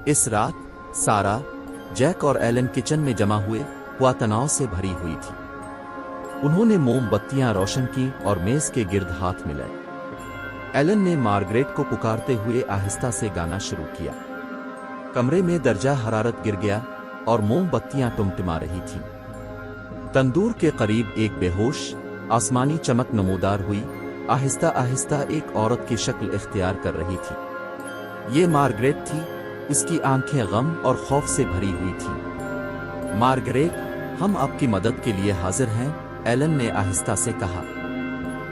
इस रात सारा, जैक और एलन किचन में जमा हुआ तनाव से भरी हुई थी। उन्होंने मोमबत्तियां रोशन की और मेज के गिर्द हाथ मिलाए। एलन ने मार्गरेट को पुकारते हुए आहिस्ता से गाना शुरू किया। कमरे में दर्जा हरारत गिर गया और मोमबत्तियां टिमटिमा रही थीं। तंदूर के करीब एक बेहोश, आसमानी चमक नमूदार हुई। आहिस्ता आहिस्ता एक औरत की शक्ल इख्तियार कर रही थी। ये मार्गरेट थी। इसकी आंखें गम और खौफ से भरी हुई थीं। मार्गरेट, हम आपकी मदद के लिए हाजिर हैं, एलन ने आहिस्ता से कहा।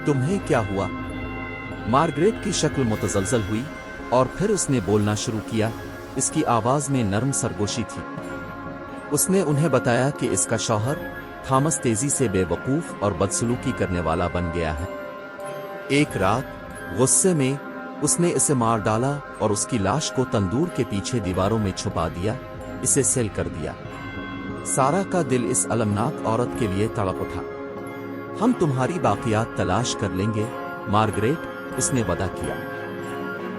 तुम्हें क्या हुआ? मार्गरेट की शक्ल मुतज़लज़ल हुई और फिर उसने बोलना शुरू किया। इसकी आवाज़ में नरम सरगोशी थी। उसने उन्हें बताया कि इसका शौहर थॉमस तेजी से बेवकूफ़ और बदसलूकी करने वाला बन गया है। एक रात गुस्से में उसने इसे मार डाला और उसकी लाश को तंदूर के पीछे दीवारों में छुपा दिया, इसे सेल कर दिया। सारा का दिल इस अलमनाक औरत के लिए तड़प उठा। हम तुम्हारी बाकियात तलाश कर लेंगे, मार्गरेट, उसने वादा किया।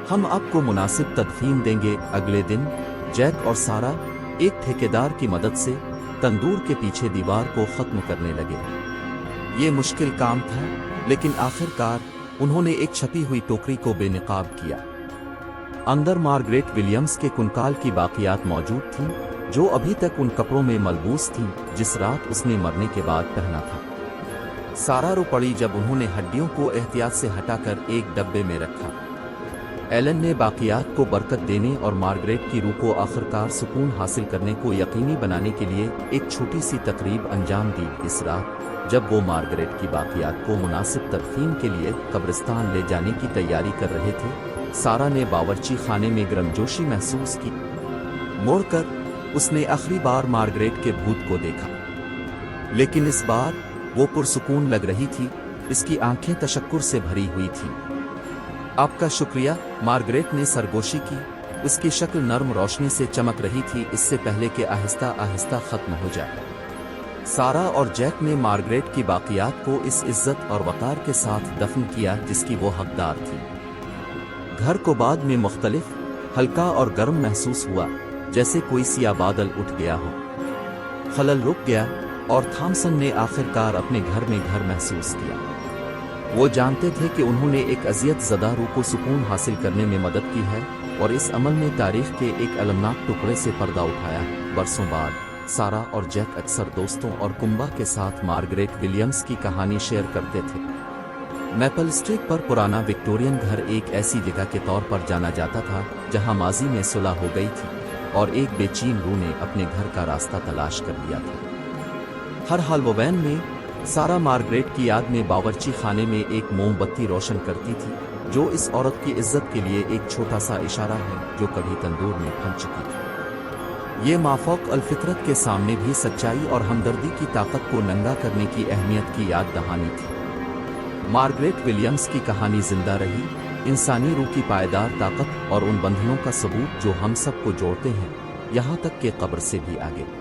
हम आपको मुनासिब तदफीन देंगे। अगले दिन जैक और सारा एक ठेकेदार की मदद से तंदूर के पीछे दीवार को खत्म करने लगे। ये मुश्किल काम था, लेकिन आखिरकार उन्होंने एक छपी हुई टोकरी को बेनकाब किया। अंदर मार्गरेट विलियम्स के कुंकाल की बाकियात मौजूद थीं, जो अभी तक उन कपड़ों में मलबूस थीं जिस रात उसने मरने के बाद पहना था। सारा रो पड़ी जब उन्होंने हड्डियों को एहतियात से हटाकर एक डब्बे में रखा। एलन ने बाकियात को बरकत देने और मार्गरेट की रूह को आखिरकार सुकून हासिल करने को यकीनी बनाने के लिए एक छोटी सी तकरीब अंजाम दी। इस रात जब वो मार्गरेट की बाकियात को मुनासिब तदफीन के लिए कब्रिस्तान ले जाने की तैयारी कर रहे थे, सारा ने बावर्ची खाने में गर्मजोशी महसूस की। मुड़कर उसने आखिरी बार मार्गरेट के भूत को देखा, लेकिन इस बार वो पुरसुकून लग रही थी। इसकी आंखें तशक्कुर से भरी हुई थीं। आपका शुक्रिया, मार्गरेट ने सरगोशी की। उसकी शक्ल नर्म रोशनी से चमक रही थी, इससे पहले कि आहिस्ता आहिस्ता खत्म हो जाए। सारा और जैक ने मार्गरेट की बाकियात को इस इज्जत और वकार के साथ दफन किया जिसकी वो हकदार थी। घर को बाद में मुख्तलिफ, हल्का और गर्म महसूस हुआ, जैसे कोई सिया बादल उठ गया हो। खलल रुक गया और थॉमसन ने आखिरकार अपने घर में घर महसूस किया। वो जानते थे कि उन्होंने एक अजियत ज़दा रूह को सुकून हासिल करने में मदद की है और इस अमल ने तारीख के एक अलमनाक टुकड़े से पर्दा उठाया है। बरसों बाद सारा और जैक अक्सर दोस्तों और कुंबा के साथ मार्गरेट विलियम्स की कहानी शेयर करते थे। मैपल स्ट्रीट पर पुराना विक्टोरियन घर एक ऐसी जगह के तौर पर जाना जाता था जहां माजी में सुलह हो गई थी और एक बेचैन रूह ने अपने घर का रास्ता तलाश कर लिया था। हर हैलोवीन में सारा मार्गरेट की याद में बावर्ची खाने में एक मोमबत्ती रोशन करती थी, जो इस औरत की इज्जत के लिए एक छोटा सा इशारा है जो कभी तंदूर में फन चुकी थी। ये माफौक अल-फितरत के सामने भी सच्चाई और हमदर्दी की ताकत को नंगा करने की अहमियत की याद दहानी थी। मार्गरेट विलियम्स की कहानी जिंदा रही, इंसानी रूह की पायदार ताकत और उन बंधनों का सबूत जो हम सबको जोड़ते हैं, यहाँ तक कि कब्र से भी आगे।